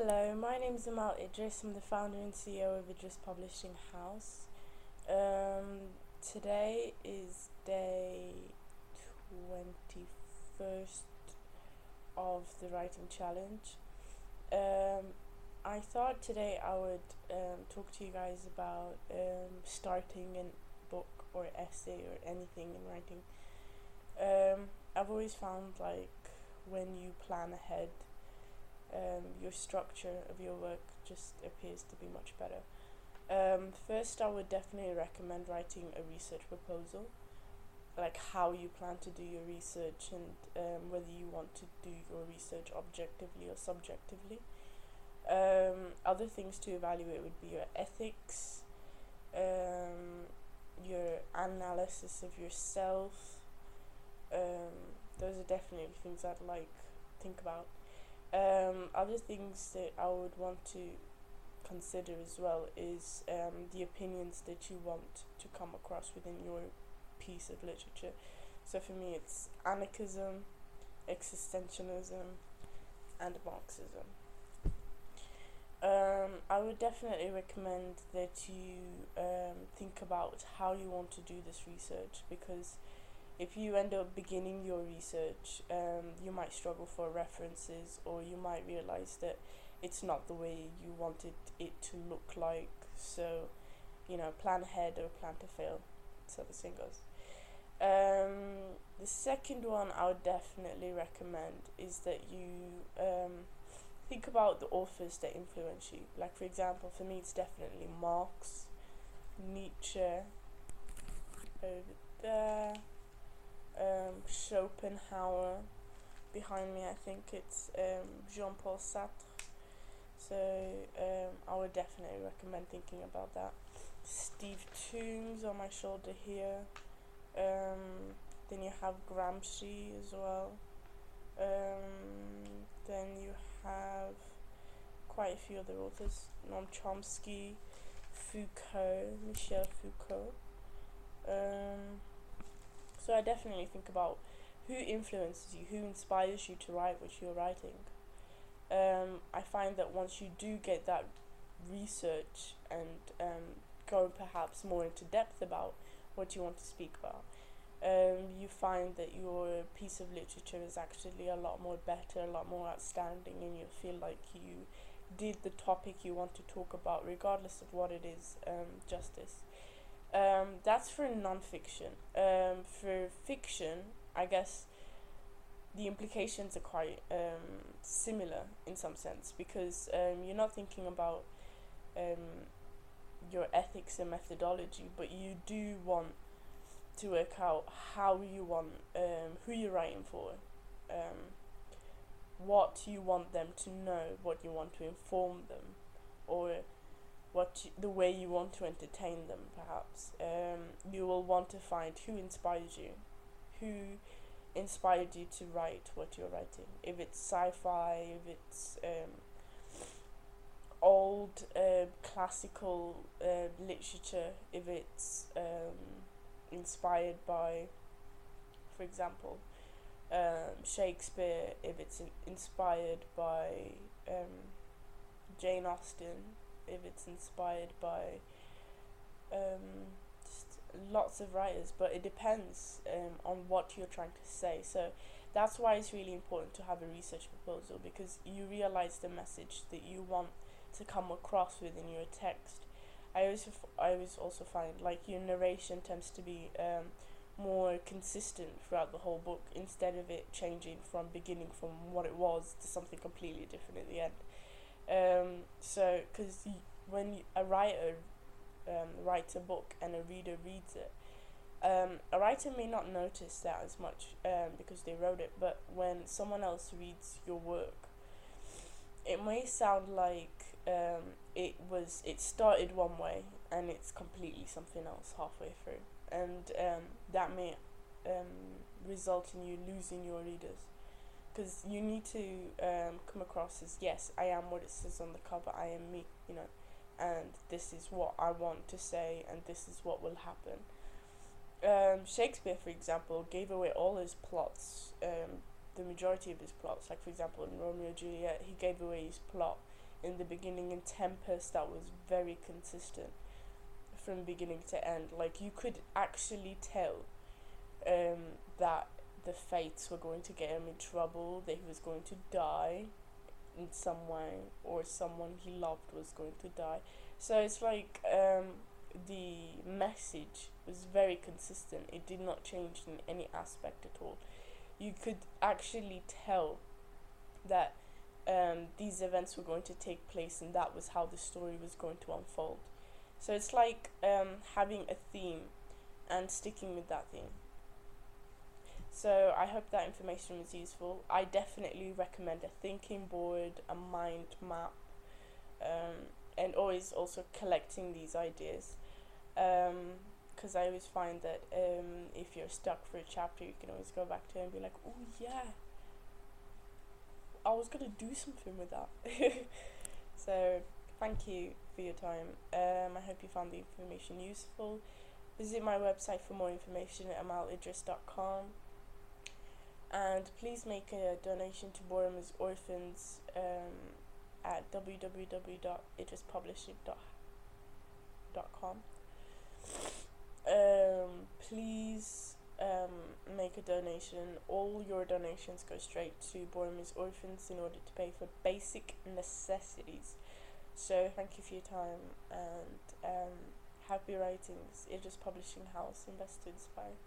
Hello, my name is Idriss. I'm the founder and CEO of Idriss Publishing House. Today is day 21st of the writing challenge. I thought today I would talk to you guys about starting a book or essay or anything in writing. I've always found when you plan ahead, your structure of your work just appears to be much better. First, I would definitely recommend writing a research proposal, like how you plan to do your research and whether you want to do your research objectively or subjectively. Other things to evaluate would be your ethics, your analysis of yourself. Those are definitely things I'd think about. Other things that I would want to consider as well is the opinions that you want to come across within your piece of literature. So for me, it's anarchism, existentialism, and Marxism. I would definitely recommend that you think about how you want to do this research, because if you end up beginning your research, you might struggle for references, or you might realize that it's not the way you wanted it to look like. So, plan ahead or plan to fail, so the saying goes. The second one I would definitely recommend is that you think about the authors that influence you. Like, for example, for me, it's definitely Marx, Nietzsche, over there. Schopenhauer. Behind me, I think it's Jean-Paul Sartre. So I would definitely recommend thinking about that. Steve Tombs on my shoulder here. Then you have Gramsci as well. Then you have quite a few other authors. Noam Chomsky, Foucault, Michel Foucault. So I definitely think about who influences you, who inspires you to write what you're writing. I find that once you do get that research and go perhaps more into depth about what you want to speak about, you find that your piece of literature is actually a lot more better, a lot more outstanding, and you feel like you did the topic you want to talk about, regardless of what it is, justice. That's for non-fiction. For fiction, I guess the implications are quite similar in some sense, because you're not thinking about your ethics and methodology, but you do want to work out how you want, who you're writing for, what you want them to know, what you want to inform them, or the way you want to entertain them, perhaps. You will want to find who inspires you, who inspired you to write what you're writing. If it's sci-fi, if it's old classical literature, if it's inspired by, for example, Shakespeare, if it's inspired by Jane Austen, if it's inspired by just lots of writers, but it depends on what you're trying to say. So that's why it's really important to have a research proposal, because you realize the message that you want to come across within your text. I always also find your narration tends to be more consistent throughout the whole book, instead of it changing from beginning from what it was to something completely different at the end. So, because when a writer writes a book and a reader reads it, a writer may not notice that as much because they wrote it, but when someone else reads your work, it may sound like it started one way and it's completely something else halfway through, and that may result in you losing your readers. Because you need to come across as, yes, I am what it says on the cover, I am me, and this is what I want to say, and this is what will happen. Shakespeare, for example, gave away all his plots, the majority of his plots. Like, for example, in Romeo and Juliet, he gave away his plot in the beginning. In Tempest, that was very consistent from beginning to end. Like, you could actually tell that the fates were going to get him in trouble, that he was going to die in some way, or someone he loved was going to die. So it's like the message was very consistent. It did not change in any aspect at all. You could actually tell that these events were going to take place, and that was how the story was going to unfold. So it's like having a theme and sticking with that theme. So I hope that information was useful. I definitely recommend a thinking board, a mind map, and always also collecting these ideas. Because I always find that if you're stuck for a chapter, you can always go back to it and be like, oh yeah, I was gonna do something with that. So thank you for your time. I hope you found the information useful. Visit my website for more information at amalidris.com. And please make a donation to Borom's Orphans at www.idrisspublishing.com. Please make a donation. All your donations go straight to Borom's Orphans in order to pay for basic necessities. So thank you for your time, and happy writings. Idriss Publishing House, invest to inspire.